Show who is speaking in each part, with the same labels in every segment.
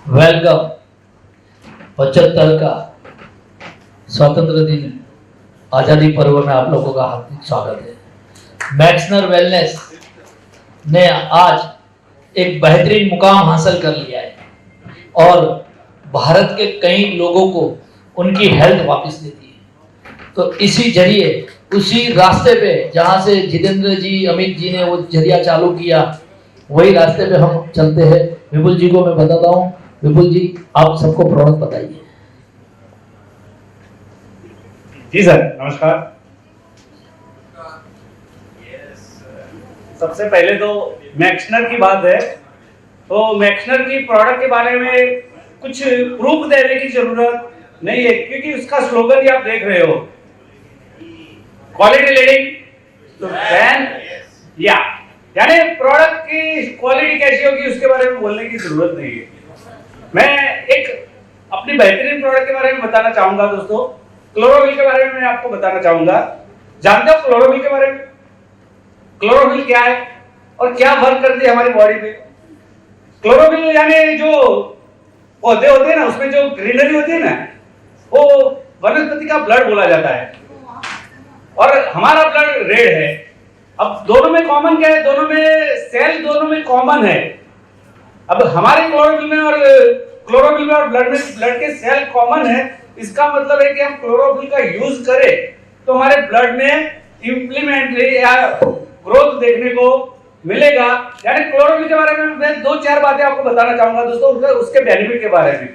Speaker 1: Welcome. 75 का स्वतंत्र दिन आजादी पर्व में आप लोगों का हार्दिक स्वागत है। मैक्सनर वेलनेस ने आज एक बेहतरीन मुकाम हासिल कर लिया है और भारत के कई लोगों को उनकी हेल्थ वापस देती है। तो इसी जरिए उसी रास्ते पे जहां से जितेंद्र जी, अमित जी ने वो जरिया चालू किया, वही रास्ते पे हम चलते हैं। विपुल जी को मैं बताता हूँ। विपुल जी, आप सबको प्रोडक्ट बताइए।
Speaker 2: जी सर, नमस्कार। सबसे पहले तो मैक्सनर की बात है, तो मैक्सनर की प्रोडक्ट के बारे में कुछ प्रूफ देने की जरूरत नहीं है, क्योंकि उसका स्लोगन ही आप देख रहे हो, क्वालिटी लीडिंग तो फैन या, यानी प्रोडक्ट की क्वालिटी कैसी होगी उसके बारे में बोलने की जरूरत नहीं है। मैं एक अपनी बेहतरीन प्रोडक्ट के बारे में बताना चाहूंगा दोस्तों। क्लोरोविल के बारे में मैं आपको बताना चाहूंगा। जानते हो क्लोरोविल के बारे में? क्लोरोविल क्या है और क्या वर्क करती है हमारी बॉडी पे? क्लोरोविल यानी जो पौधे होते हैं ना, उसमें जो ग्रीनरी होती है ना, वो वनस्पति का ब्लड बोला जाता है और हमारा ब्लड रेड है। अब दोनों में कॉमन क्या है? दोनों में सेल, दोनों में कॉमन है। अब हमारे क्लोरोविल में और ब्लड के सेल कॉमन है। इसका मतलब है कि हम क्लोरोविल का यूज करें तो हमारे ब्लड में इंप्लीमेंटली या ग्रोथ देखने को मिलेगा। यानी क्लोरोविल के बारे में मैं 2-4 बातें आपको बताना चाहूंगा दोस्तों, उसके बेनिफिट के बारे में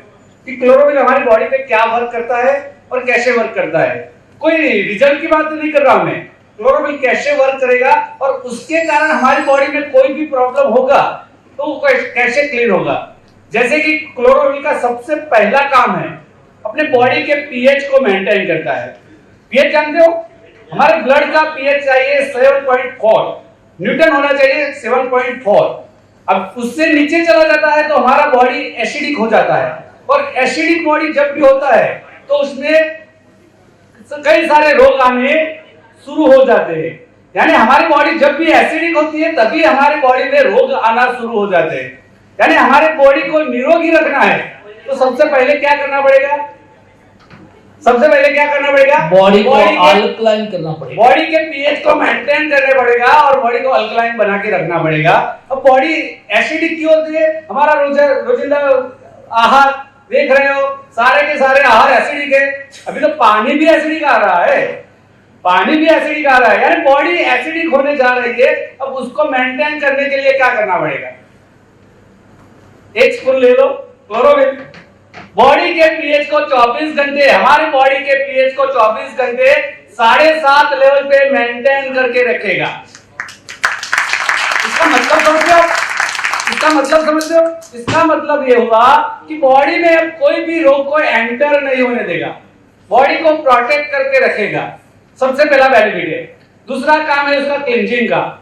Speaker 2: कि क्लोरोविल हमारी बॉडी पे क्या वर्क करता है और कैसे वर्क करता है। कोई रिजल्ट की बात नहीं कर रहा हूं मैं, क्लोरोविल कैसे वर्क करेगा और उसके कारण हमारी बॉडी में कोई भी प्रॉब्लम होगा तो वो कैसे क्लीन होगा। जैसे कि क्लोरोविल का सबसे पहला काम है, अपने बॉडी के पीएच को मेंटेन करता है। पीएच जानते हो? हमारे ब्लड का पीएच चाहिए 7.4, न्यूटन होना चाहिए 7.4। अब उससे नीचे चला जाता है तो हमारा बॉडी एसिडिक हो जाता है, और एसिडिक बॉडी जब भी होता है तो उसमें कई सारे रोग आने शुरू हो जाते हैं। यानी हमारी बॉडी जब भी एसिडिक होती है तभी हमारी बॉडी में रोग आना शुरू हो जाते हैं। यानी हमारे बॉडी को निरोगी रखना है तो सबसे पहले क्या करना पड़ेगा?
Speaker 1: बॉडी को अल्कलाइन करना पड़ेगा।
Speaker 2: बॉडी के पीएच को मेंटेन करना पड़ेगा और बॉडी को अल्कलाइन बना के रखना पड़ेगा। अब बॉडी एसिडिक क्यों होती है? हमारा रोजिंदा आहार देख रहे हो, सारे के सारे आहार एसिडिक है। अभी तो पानी भी एसिडिक आ रहा है, यानी बॉडी एसिडिक होने जा रही है। अब उसको मेंटेन करने के लिए क्या करना पड़ेगा? 1 स्पून ले लो क्लोरोविल। बॉडी के पीएच को 24 घंटे, हमारी बॉडी के पीएच को 24 घंटे 7.5 लेवल पे मेंटेन करके रखेगा। इसका मतलब समझते हो? इसका मतलब ये हुआ कि बॉडी में अब कोई भी रोग को एंटर नहीं होने देगा, बॉडी को प्रोटेक्ट करके रखेगा। सबसे पहला बेनिफिट है। दूसरा काम है उसका क्लींजिंग का।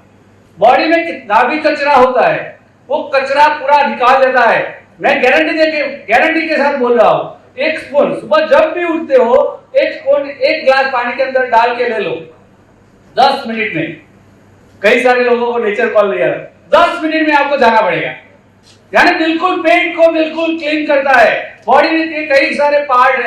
Speaker 2: बॉडी में कितना भी कचरा होता है वो कचरा पूरा निकाल देता है। मैं गारंटी के साथ बोल रहा हूं। 1 स्पून सुबह जब भी उठते हो, 1 स्पून 1 ग्लास पानी के अंदर डाल के ले लो 10 मिनट में। कई सारे लोगों को नेचर कॉल नहीं आ रहा, 10 मिनट में आपको जाना पड़ेगा। यानी बिल्कुल पेट को बिल्कुल क्लीन करता है। बॉडी में कई सारे पार्ट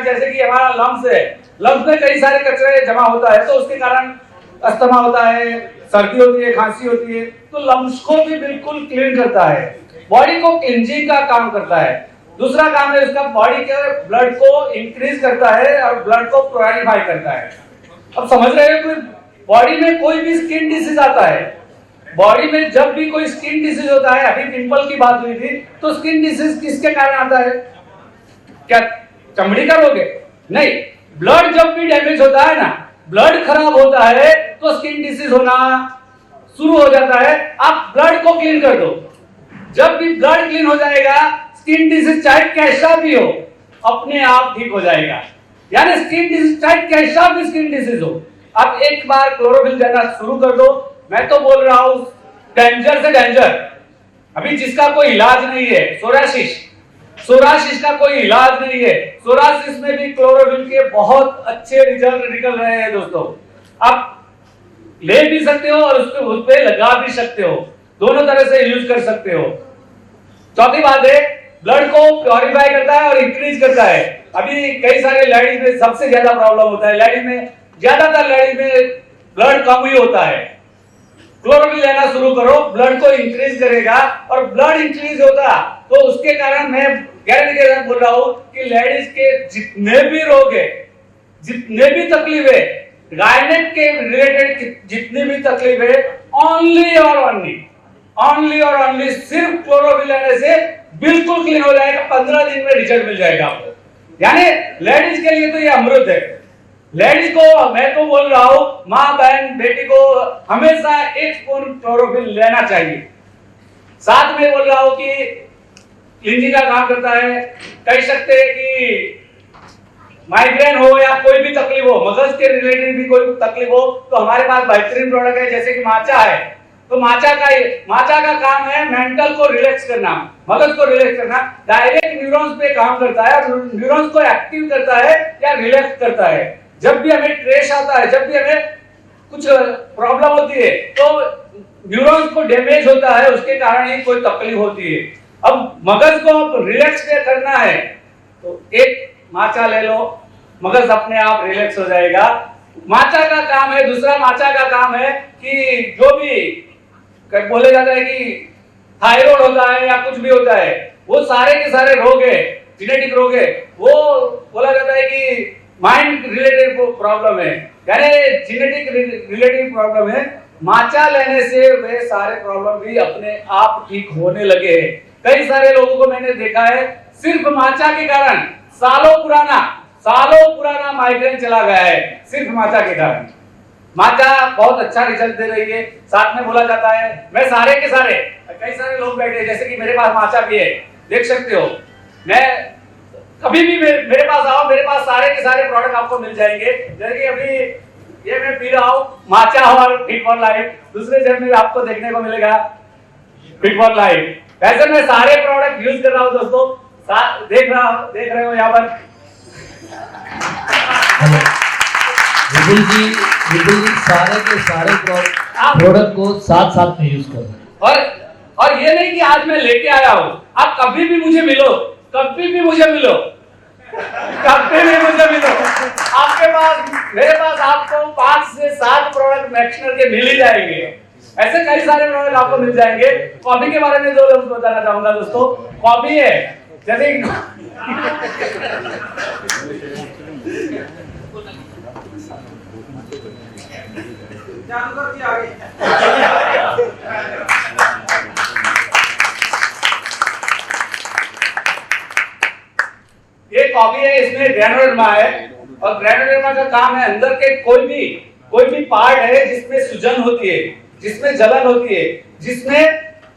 Speaker 2: जैसे कि हमारा लंग्स है, लंग्स में कई सारे कचरे जमा होता है तो उसके कारण अस्थमा होता है, सर्दी होती है, खांसी होती है, तो लंग्स को भी बिल्कुल क्लीन करता है। बॉडी को क्लींजिंग का काम करता है। दूसरा काम है उसका, बॉडी के ब्लड को इंक्रीज करता है और ब्लड को प्योरीफाई करता है। अब समझ रहे हो, बॉडी में कोई भी स्किन डिसीज आता है, बॉडी में जब भी कोई स्किन डिसीज होता है, अभी पिंपल की बात हुई थी, तो स्किन डिसीज किसके कारण आता है? क्या चमड़ी का रोग है? नहीं, ब्लड जब भी डैमेज होता है ना, ब्लड खराब होता है तो स्किन डिसीज होना शुरू हो जाता है। आप ब्लड को क्लीन कर दो, जब भी ब्लड क्लीन हो जाएगा, स्किन डिसीज चाहे कैसा भी हो अपने आप ठीक हो जाएगा। यानी स्किन डिसीज चाहे कैसा भी स्किन डिसीज हो, आप एक बार क्लोरोविल देना शुरू कर दो। मैं तो बोल रहा हूं डेंजर से डेंजर, अभी जिसका कोई इलाज नहीं है, सोरासिस का कोई इलाज नहीं है। सोरासिस में भी क्लोरोविल के बहुत अच्छे रिजल्ट निकल रहे हैं दोस्तों। आप ले भी सकते हो और उस पे लगा भी सकते हो, दोनों तरह से यूज कर सकते हो। चौथी बात है ब्लड को प्योरीफाई करता है और इंक्रीज करता है। अभी कई सारे लेडीज में सबसे ज्यादा प्रॉब्लम होता है, लेडीज में ज्यादातर लेडीज में ब्लड कम ही होता है। क्लोरोफिल लेना शुरू करो, ब्लड को इंक्रीज करेगा, और ब्लड इंक्रीज होता तो उसके कारण मैं गारंटी के साथ बोल रहा हूं कि लेडीज के जितने भी रोग है, जितने भी तकलीफ है, गायनेक के रिलेटेड जितनी भी तकलीफ है, ओनली और ओनली सिर्फ क्लोरोफिल लेने से बिल्कुल क्लीन हो जाएगा। 15 दिन में रिजल्ट मिल जाएगा आपको। यानी लेडीज के लिए तो ये अमृत है। लेडीज को मैं तो बोल रहा हूं, माँ बहन बेटी को हमेशा 1 स्पून क्लोरोफिल लेना चाहिए। साथ में बोल रहा हूं कि क्लींजिंग का काम करता है। कह सकते हैं कि माइग्रेन हो या कोई भी तकलीफ हो, मगज के रिलेटेड भी कोई तकलीफ हो, तो हमारे पास बेहतरीन प्रोडक्ट है, जैसे कि माचा है। तो माचा का काम है मेंटल को रिलैक्स करना, मगज को रिलैक्स करना। डायरेक्ट न्यूरॉन्स पे काम करता है, न्यूरॉन्स को एक्टिव करता है या रिलैक्स करता है। जब भी हमें ट्रेस आता है, जब भी हमें कुछ प्रॉब्लम होती है, तो न्यूरॉन्स को डैमेज होता है, उसके कारण ही कोई तकलीफ होती है। अब मगज को रिलैक्स करना है तो एक माचा ले लो, मगज अपने आप रिलैक्स हो जाएगा। माचा का काम है। दूसरा माचा का काम है कि जो भी बोले जाता है कि थायराइड होता है या कुछ भी होता है, वो सारे के सारे रोग है, जेनेटिक रोग है, वो बोला जाता है कि माइंड रिलेटेड प्रॉब्लम है, यानी जेनेटिक रिलेटेड प्रॉब्लम है। माचा लेने से वे सारे प्रॉब्लम भी अपने आप ठीक होने लगे हैं। कई सारे लोगों को मैंने देखा है, सिर्फ माचा के कारण सालों पुराना माइग्रेन चला गया है, सिर्फ माचा के कारण। माचा बहुत अच्छा रिजल्ट दे रही है। साथ में बोला जाता है, मैं सारे के सारे कई सारे लोग बैठे, जैसे कि मेरे पास माचा भी है, देख सकते हो। मैं कभी भी मेरे पास आओ, मेरे पास सारे के सारे प्रोडक्ट आपको मिल जाएंगे। जैसे कि अभी ये मैं पी रहा हूँ माचा और फिट फॉर लाइफ, दूसरे जन्म में आपको देखने को मिलेगा फिट फॉर लाइफ। वैसे मैं सारे प्रोडक्ट यूज कर रहा हूँ दोस्तों, देख रहे हो यहाँ पर।
Speaker 1: विपुल जी सारे के सारे प्रोडक्ट को साथ में यूज कर रहे हैं।
Speaker 2: और ये नहीं कि आज मैं लेके आया हूँ, आप कभी भी मुझे मिलो, कभी भी मुझे मिलो। आपके पास, मेरे पास आपको 5 से 7 प्रोडक्ट मैक्सनर के मिल ही जाएंगे। ऐसे कई सारे प्रोडक्ट आपको मिल जाएंगे। कॉफी के बारे में 2 लफ्ज बताना चाहूंगा दोस्तों। कॉफी है, जैसे ये कॉफी है, इसमें ग्रेनुलोमा है, और ग्रेनुलोमा का काम है अंदर के कोई भी पार्ट है जिसमें सूजन होती है, जिसमें जलन होती है, जिसमें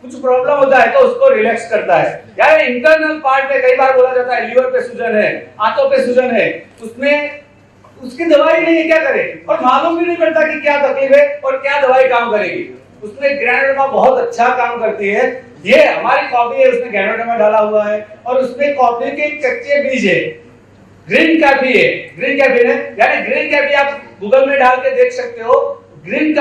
Speaker 2: कुछ प्रॉब्लम होता है, तो उसको रिलैक्स करता है। यार इंटरनल पार्ट में कई बार बोला जाता है लीवर पे सूजन है, आंतों पे सूजन है, उसमें उसकी दवाई नहीं है, क्या करे, और मालूम भी नहीं पड़ता कि क्या तकलीफ है और क्या दवाई काम करेगी। उसमें ग्रेनुलोमा बहुत अच्छा काम करती है। ये हमारी कॉफी है, उसमें ग्रेनुलोमा डाला हुआ है, और उसमें कॉफी के कच्चे बीज है, ग्रीन कॉफी है। ग्रीन कॉफी है, यानी ग्रीन कॉफी आप गूगल में डाल के देख सकते हो। ग्रीन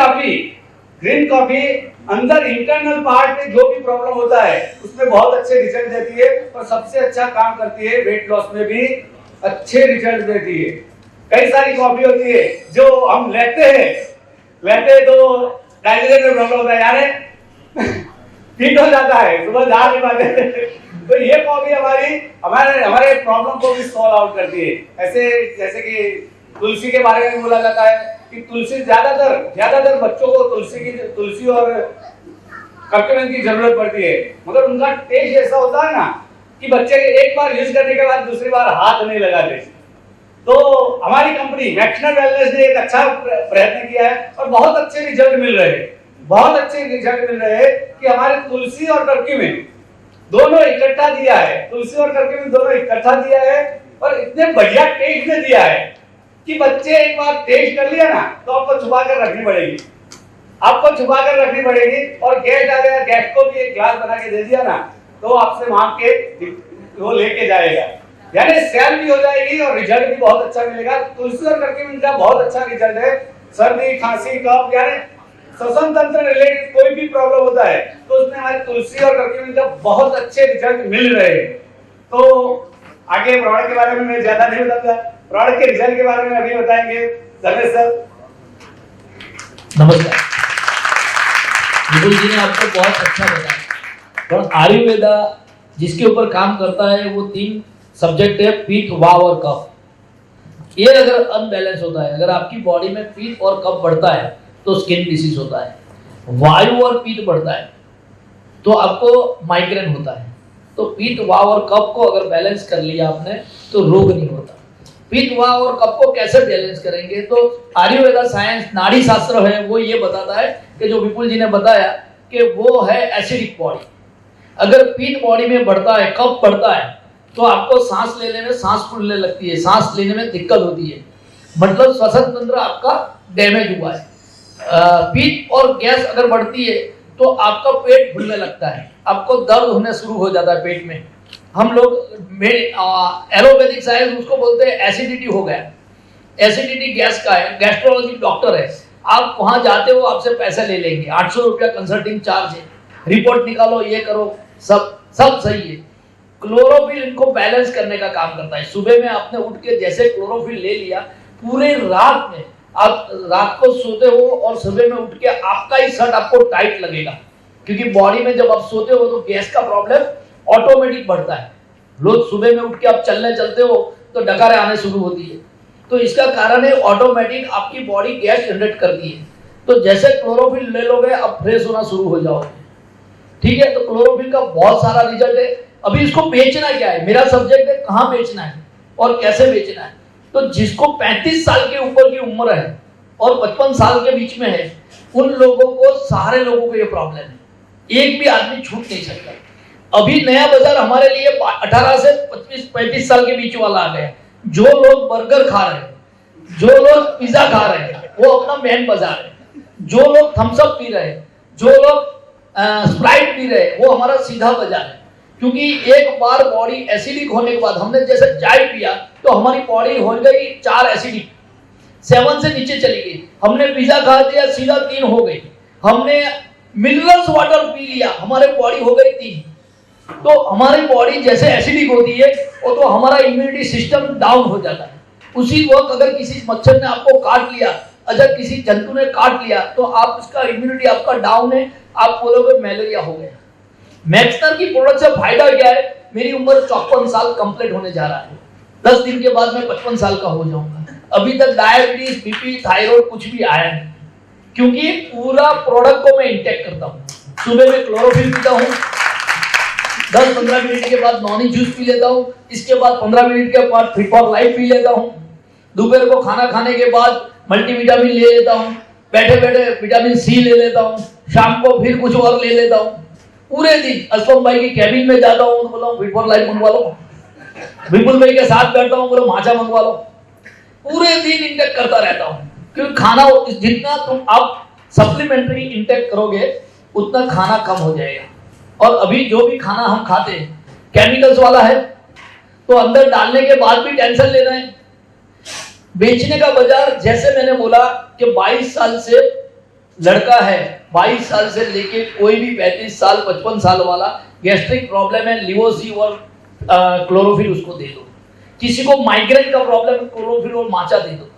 Speaker 2: कॉफी अंदर इंटरनल पार्ट में जो भी प्रॉब्लम होता है उसमें बहुत अच्छे रिजल्ट देती है, और सबसे अच्छा काम करती है वेट लॉस में भी अच्छे रिजल्ट देती है। कई सारी कॉफी होती है जो हम लेते हैं तो डाइजेशन में प्रॉब्लम होता है, यार फिट हो जाता है, सुबह जा नहीं पाते। तो ये कॉफी हमारे प्रॉब्लम को भी सॉल्व आउट करती है। ऐसे जैसे कि तुलसी के बारे में बोला जाता है कि तुलसी ज्यादातर बच्चों को तुलसी और कर्क्यूमिन की जरूरत पड़ती है, मगर उनका टेस्ट ऐसा होता है ना कि बच्चे एक बार यूज करने के बाद दूसरी बार हाथ नहीं लगाते। तो हमारी कंपनी मैक्सनर वेलनेस ने एक अच्छा प्रयत्न किया है, और बहुत अच्छे रिजल्ट मिल रहे हैं कि हमारे तुलसी और कर्क्यूमिन दोनों इकट्ठा दिया है, और इतने बढ़िया टेस्ट में दिया है कि बच्चे एक बार टेस्ट कर लिया ना तो आपको छुपा कर रखनी पड़ेगी। और गेस्ट आ गया, गेस्ट को भी एक ग्लास बना के दे दिया ना तो आपसे मांग के वो लेके जाएगा, यानी सेल भी हो जाएगी और रिजल्ट भी बहुत अच्छा मिलेगा। तुलसी और कर्क्यूमिन का बहुत अच्छा रिजल्ट है। सर्दी, खांसी, कफ, यानी श्वसन तंत्र रिलेटेड कोई भी प्रॉब्लम होता है तो उसमें हमारे तुलसी और कर्क्यूमिन का बहुत अच्छे रिजल्ट मिल रहे हैं। तो आगे प्रोडक्ट के बारे में मैं ज्यादा नहीं बताऊंगा, प्रोडक्ट के रिजल्ट के बारे में अभी बताएंगे धर्मेश सर।
Speaker 1: नमस्कार। विपुल जी ने आपको बहुत अच्छा बताया। और आयुर्वेदा जिसके ऊपर काम करता है वो 3 सब्जेक्ट है, पीठ, वाव और कफ। ये अगर अनबैलेंस होता है, अगर आपकी बॉडी में पीठ और कफ बढ़ता है तो स्किन डिसीज होता है, वायु और पीठ बढ़ता है तो आपको माइग्रेन होता है। तो पीठ, वाव और कफ को अगर बैलेंस कर लिया आपने तो रोग नहीं होता। पीठ, वाव और कफ को कैसे बैलेंस करेंगे, तो आयुर्वेदा साइंस, नाड़ी शास्त्र है वो ये बताता है कि जो विपुल जी ने बताया कि वो है एसिडिक बॉडी। अगर पीठ बॉडी में बढ़ता है, कफ बढ़ता है तो आपको सांस लेने में सांस फूलने लगती है, सांस लेने में दिक्कत होती है, मतलब श्वसन तंत्र आपका डैमेज हुआ है। पीठ और गैस अगर बढ़ती है तो आपका पेट फूलने लगता है, आपको दर्द होने शुरू हो जाता है पेट में। हम लोग एलोपैथिक साइंस उसको बोलते हैं एसिडिटी हो गया। एसिडिटी गैस का है, गैस्ट्रोलॉजी डॉक्टर है, आप वहां जाते हो आपसे पैसे ले लेंगे, 800 रुपया कंसल्टिंग चार्ज है, रिपोर्ट निकालो, ये करो, सब सही है। क्लोरोफिल इनको बैलेंस करने का काम करता है। सुबह में आपने उठ के जैसे क्लोरोफिल ले लिया, पूरे रात में आप रात को सोते हो और सुबह में उठ के आपका ही शर्ट आपको टाइट लगेगा, क्योंकि बॉडी में जब आप सोते हो तो गैस का प्रॉब्लम ऑटोमेटिक बढ़ता है। रोज सुबह में उठ के आप चलने चलते हो तो डकारें आने शुरू होती है, तो इसका कारण है ऑटोमेटिक आपकी बॉडी गैस जनरेट करती है। तो जैसे क्लोरोफिल ले लोगे आप फ्रेश होना शुरू हो जाओगे, ठीक है। तो क्लोरोफिल का बहुत सारा रिजल्ट है। अभी इसको बेचना क्या है, मेरा सब्जेक्ट है कहाँ बेचना है और कैसे बेचना है। तो जिसको 35 साल के ऊपर की उम्र है और 55 साल के बीच में है, उन लोगों को, सारे लोगों को ये प्रॉब्लम है, एक भी आदमी छूट नहीं सकता। अभी नया बाजार हमारे लिए 18 से 25-35 साल के बीच वाला आ गया। जो लोग बर्गर खा रहे हैं, जो लोग पिज्जा खा रहे हैं, वो अपना मेन बाजार है। जो लोग थम्स अप पी रहे हैं, जो लोग स्प्राइट पी रहे हैं, वो हमारा सीधा बाजार है। क्योंकि एक बार बॉडी एसिडिक होने के बाद, हमने जैसे चाय पिया तो हमारी बॉडी हो गई 4 एसिडिक, 7 से नीचे चली गई। हमने पिज्जा खा दिया, सीधा 3 हो गई। हमने मिनरल्स वाटर पी लिया, हमारी बॉडी हो गई 3। तो हमारी बॉडी जैसे एसिडिक होती है वो तो हमारा इम्यूनिटी सिस्टम डाउन हो जाता है। उसी वक्त अगर किसी मच्छर ने आपको काट लिया, अगर किसी जंतु ने काट लिया, तो आप उसका इम्यूनिटी आपका डाउन है, आप बोलोगे मलेरिया हो गया। मैक्सनर की प्रोडक्ट से फायदा क्या है, मेरी उम्र 54 साल कंप्लीट होने जा रहा है, 10 दिन के बाद मैं 55 साल का हो जाऊंगा। अभी तक डायबिटीज, बीपी, थायराइड कुछ भी आया नहीं, क्योंकि पूरा प्रोडक्ट को मैं इंटेक करता हूँ। सुबह में क्लोरोफिल पीता हूँ, 10-15 मिनट के बाद नॉनी जूस पी लेता हूँ, इसके बाद 15 मिनट के बाद फिट फॉर लाइफ पी लेता हूँ। दोपहर को खाना खाने के बाद मल्टीविटामिन ले लेता हूँ, बैठे बैठे विटामिन सी ले लेता हूँ, शाम को फिर कुछ और ले लेता हूँ। पूरे दिन असलम भाई की कैबिन में जाता हूँ तो बोला हूँ फिट फॉर लाइफ मंगवा लो, विपुल भाई के साथ बैठता हूँ, बोलो माचा मंगवा लो। पूरे दिन इंटेक करता रहता हूँ, क्योंकि खाना जितना तुम आप सप्लीमेंट्री इंटेक करोगे उतना खाना कम हो जाएगा। और अभी जो भी खाना हम खाते हैं केमिकल्स वाला है, तो अंदर डालने के बाद भी टेंशन ले रहे हैं। बेचने का बाजार, जैसे मैंने बोला कि 22 साल से लड़का है, 22 साल से लेके कोई भी 35 साल 55 साल वाला गैस्ट्रिक प्रॉब्लम है, लिवोसी और क्लोरोफिल उसको दे दो। किसी को माइग्रेन का प्रॉब्लम है, क्लोरोफिल और माचा दे दो,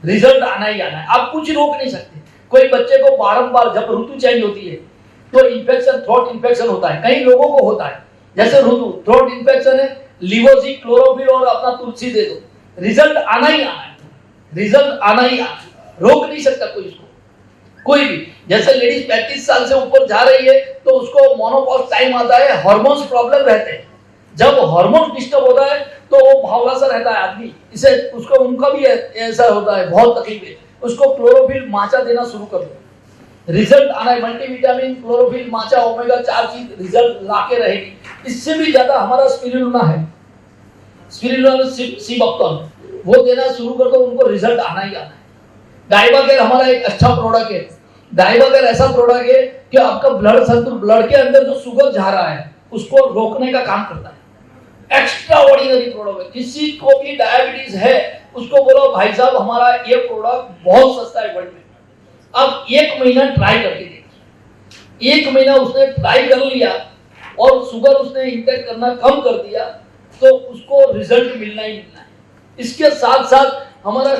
Speaker 1: रिजल्ट आना ही आना है। आप कुछ रोक नहीं सकते। कोई बच्चे को बारंबार जब ऋतु चेंज होती है तो इन्फेक्शन, थ्रोट इन्फेक्शन होता है, कई लोगों को होता है। जैसे ऋतु थ्रोट इन्फेक्शन है, लिवोसी, क्लोरोफिल और अपना तुलसी दे दो, रिजल्ट आना ही आना है, रिजल्ट आना ही आना है। रोक नहीं सकता कोई इसको, कोई भी। जैसे लेडीज 35 साल से ऊपर जा रही है तो उसको मोनोपॉज टाइम आता है, हार्मोन्स प्रॉब्लम रहते हैं। जब हार्मोन डिस्टर्ब होता है तो वो भावला सा रहता है आदमी, इसे उसको उनका भी ऐसा होता है, बहुत तकलीफ है। उसको क्लोरोफिल माचा देना शुरू कर दो, रिजल्ट आना है। मल्टीविटामिन, क्लोरोफिल, माचा, ओमेगा 4 चीज रिजल्ट लाके रहेगी। इससे भी ज्यादा हमारा स्पिरुलिना है, स्पिरुलिना सीबक्टन, वो देना शुरू कर दो, उनको रिजल्ट आना ही आना है। डाइबाकेर हमारा एक अच्छा प्रोडक्ट है। डाइबाकेर ऐसा प्रोडक्ट है कि आपका ब्लड संतुलन, ब्लड के अंदर जो शुगर जा रहा है उसको रोकने का काम करता है। एक्स्ट्रा ऑर्डिनरी प्रोडक्ट है। किसी को भी डायबिटीज है उसको बोलो भाई साहब हमारा ये प्रोडक्ट बहुत सस्ता है वर्ल्ड में, अब 1 महीना ट्राई करके देखिए। 1 महीना उसने ट्राई कर लिया और शुगर उसने इंटेक करना कम कर दिया, तो उसको रिजल्ट मिलना ही मिलना है। इसके साथ साथ हमारा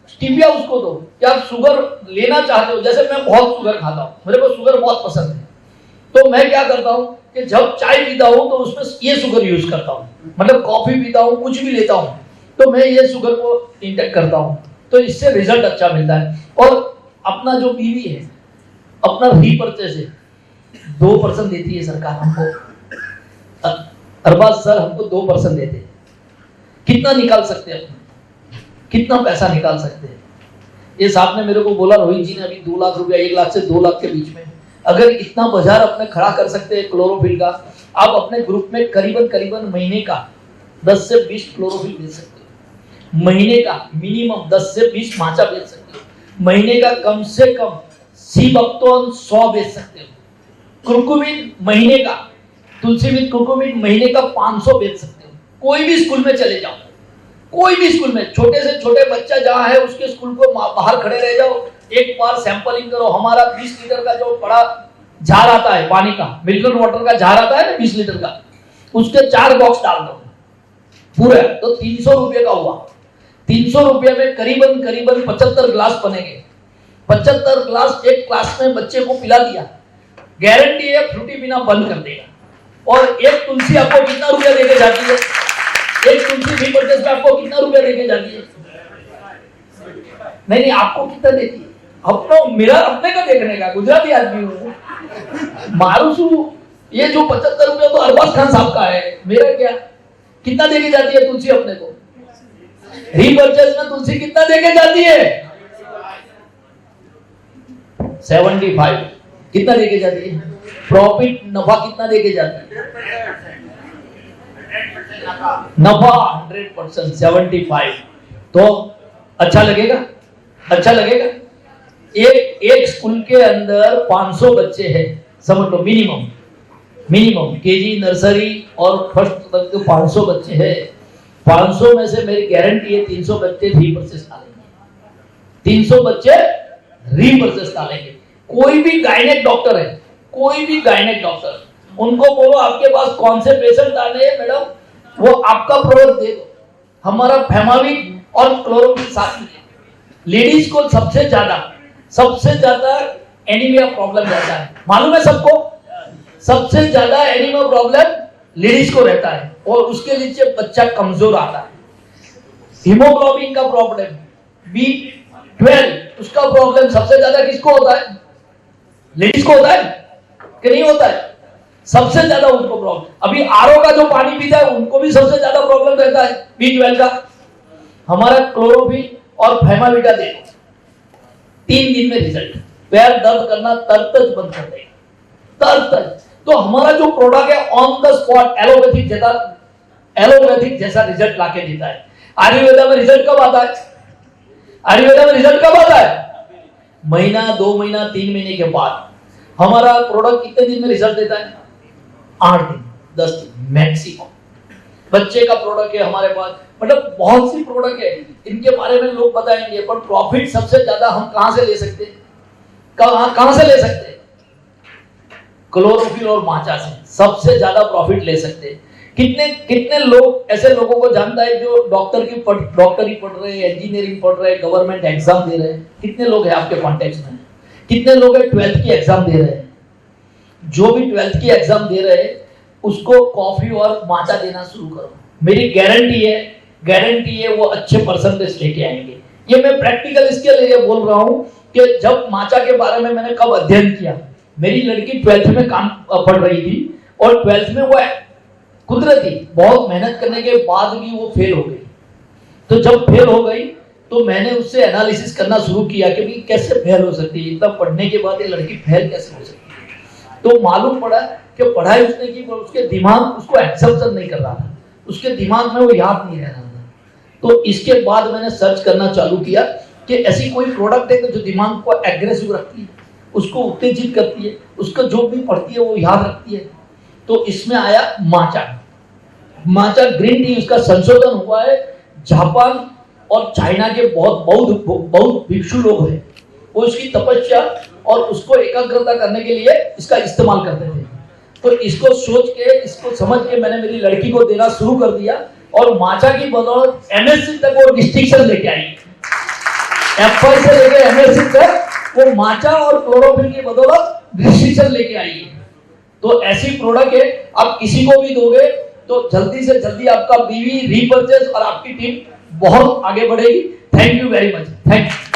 Speaker 1: स्टीविया उसको दो। क्या आप शुगर लेना चाहते हो? जैसे मैं बहुत शुगर खाता हूँ, मेरे को शुगर बहुत पसंद है, तो मैं क्या करता हूँ कि जब चाय पीता हूँ तो उसमें ये शुगर यूज करता हूँ, मतलब कॉफी पीता हूँ, कुछ भी लेता हूँ तो मैं ये शुगर को इंटेक करता हूँ, तो इससे रिजल्ट अच्छा मिलता है। और अपना जो बीवी है, अपना रीपर्चेज है, 2% देती है सरकार हमको, अरबाज सर हमको 2% देते हैं। कितना निकाल सकते हैं, कितना पैसा निकाल सकते हैं? ये साहब ने मेरे को बोला, रोहित जी ने अभी 2 लाख रुपया, 1 लाख से 2 लाख के बीच में, अगर इतना बाजार अपने खड़ा कर सकते हैं क्लोरोफिल का, आप अपने ग्रुप में करीबन महीने का 10 से 20 क्लोरोफिल बेच सकते हो, महीने का मिनिमम 10 से 20 माचा बेच सकते हो, महीने का कम से कम सीबक्तोन 100 बेच सकते हो, कुरकुमिन महीने का, तुलसी में कुरकुमिन महीने का 500 बेच सकते हो। कोई भी स्कूल में चले जाओ, कोई भी स्कूल में, छोटे से छोटे बच्चा जहां है उसके स्कूल को बाहर खड़े रह जाओ, एक बार सैंपलिंग करो। हमारा 20 लीटर का जो बड़ा जार आता है पानी का, मिनरल वाटर का जार आता है ना 20 लीटर का, उसके 4 बॉक्स डाल दो पूरे, तो 300 रुपये का हुआ। 300 रुपये में करीबन 75 ग्लास बनेंगे। 75 ग्लास एक क्लास में बच्चे को पिला दिया, गारंटी है फ्रूटी पीना बंद कर देगा। और एक तुलसी आपको कितना रुपया देके जाती है? एक तुलसी भी परचेज में आपको कितना रुपया देके जाती है? नहीं, आपको कितना देती है? अपनो मेरा अपने का देखने का, गुजराती आदमी हूँ, मारूसू। ये जो 75 रुपया तो अरबाज खान साहब का है, मेरा क्या? कितना देके जाती है तुलसी अपने को? रीपर्चेज में तुलसी कितना देके जाती है? 75। कितना देके जाती है? प्रॉफिट नफा कितना देके जाती है? नफा 100%, 75। तो अच्छा लगेगा, अच्छा लगेगा। एक स्कूल के अंदर 500 बच्चे हैं, समझ लो, मिनिमम केजी नर्सरी और फर्स्ट तक के 500 बच्चे हैं। 500 में से मेरी गारंटी है 300 बच्चे रीपर्चेज डालेंगे, 300 बच्चे रीपर्चेज डालेंगे। कोई भी गायनेक डॉक्टर है, कोई भी गायनेक डॉक्टर, उनको बोलो आपके पास कौन से पेशेंट आने हैं मैडम, वो आपका प्रोडक्ट दे दो। हमारा फेमाविक और क्लोरोफिल साथ में। लेडीज को सबसे ज्यादा एनीमिया प्रॉब्लम रहता है, मालूम है सबको? सबसे ज्यादा एनीमिया प्रॉब्लम लेडीज को रहता है, और उसके नीचे बच्चा कमजोर आता है। हीमोग्लोबिन का प्रॉब्लम, B12 उसका प्रॉब्लम सबसे ज्यादा किसको होता है? लेडीज को होता है कि नहीं होता है? सबसे ज्यादा उनको प्रॉब्लम। अभी आरओ का जो पानी पीता है उनको भी सबसे ज्यादा प्रॉब्लम रहता है B12 का। हमारा क्लोरोफिल और फेमाविटा देखो, 3 दिन में रिजल्ट, पैर दर्द करना तरत बंद कर देगा, तरत। तो हमारा जो प्रोडक्ट है ऑन द स्पॉट एलोपैथिक जैसा रिजल्ट लाके देता है। आयुर्वेदा में रिजल्ट कब आता है? आयुर्वेदा में रिजल्ट कब आता है? महीना, 2 महीना, 3 महीने के बाद। हमारा प्रोडक्ट कितने दिन में रिजल्ट देता है? 8 दिन, 10 दिन मैक्सिमम। बच्चे का प्रोडक्ट है हमारे पास, मतलब बहुत सी प्रोडक्ट है, इनके बारे में लोग बताएंगे। पर प्रॉफिट सबसे ज्यादा हम कहां से ले सकते हैं? कहां से ले सकते हैं? क्लोरोफिल और माचा से सबसे ज्यादा प्रॉफिट ले सकते हैं। कितने लोग ऐसे लोगों को जानता है जो डॉक्टरी पढ़ रहे हैं, इंजीनियरिंग पढ़ रहे हैं, गवर्नमेंट एग्जाम दे रहे हैं? कितने लोग हैं आपके कॉन्टेक्ट में? कितने लोग हैं 12th की एग्जाम दे रहे हैं? जो भी 12th की एग्जाम दे रहे हैं उसको कॉफी और माचा देना शुरू करो। मेरी गारंटी है वो अच्छे परसेंटेज लेके आएंगे। ये मैं प्रैक्टिकल इसके लिए बोल रहा हूँ कि जब माचा के बारे में मैंने कब अध्ययन किया, मेरी लड़की 12th में काम पढ़ रही थी, और 12th में वो कुदरती बहुत मेहनत करने के बाद भी वो फेल हो गई। तो जब फेल हो गई तो मैंने उससे एनालिसिस करना शुरू किया कि भाई कैसे फेल हो सकती है, इतना पढ़ने के बाद ये लड़की फेल कैसे हो सकती है। तो मालूम पड़ा कि पढ़ाई उसने की, उसके दिमाग उसको एब्जॉर्प्शन नहीं कर रहा था, उसके दिमाग में वो याद नहीं रह रहा था। तो इसके बाद मैंने सर्च करना चालू किया कि ऐसी कोई प्रोडक्ट है जो दिमाग को एग्रेसिव रखती है, उसको उत्तेजित करती है, उसको जो भी पढ़ती है वो याद रखती है। तो इसमें आया माचा ग्रीन टी। उसका संशोधन हुआ है, जापान और चाइना के बहुत भिक्षु लोग हैं, वो इसकी तपस्या और उसको एकाग्रता करने के लिए इसका इस्तेमाल करते थे। तो इसको सोच के, इसको समझ के मैंने मेरी लड़की को देना शुरू कर दिया और माचा की बदौलत एमएससी तक वो डिस्टिंक्शन लेके आई। एप्पल से लेके एमएससी तक वो माचा और क्लोरोफिल की बदौलत डिस्टिंक्शन लेके आई है। तो ऐसी प्रोडक्ट है, आप किसी को भी दोगे तो जल्दी से जल्दी आपका बीवी रीपरचेज और आपकी टीम बहुत आगे बढ़ेगी। Thank you very much. Thank you.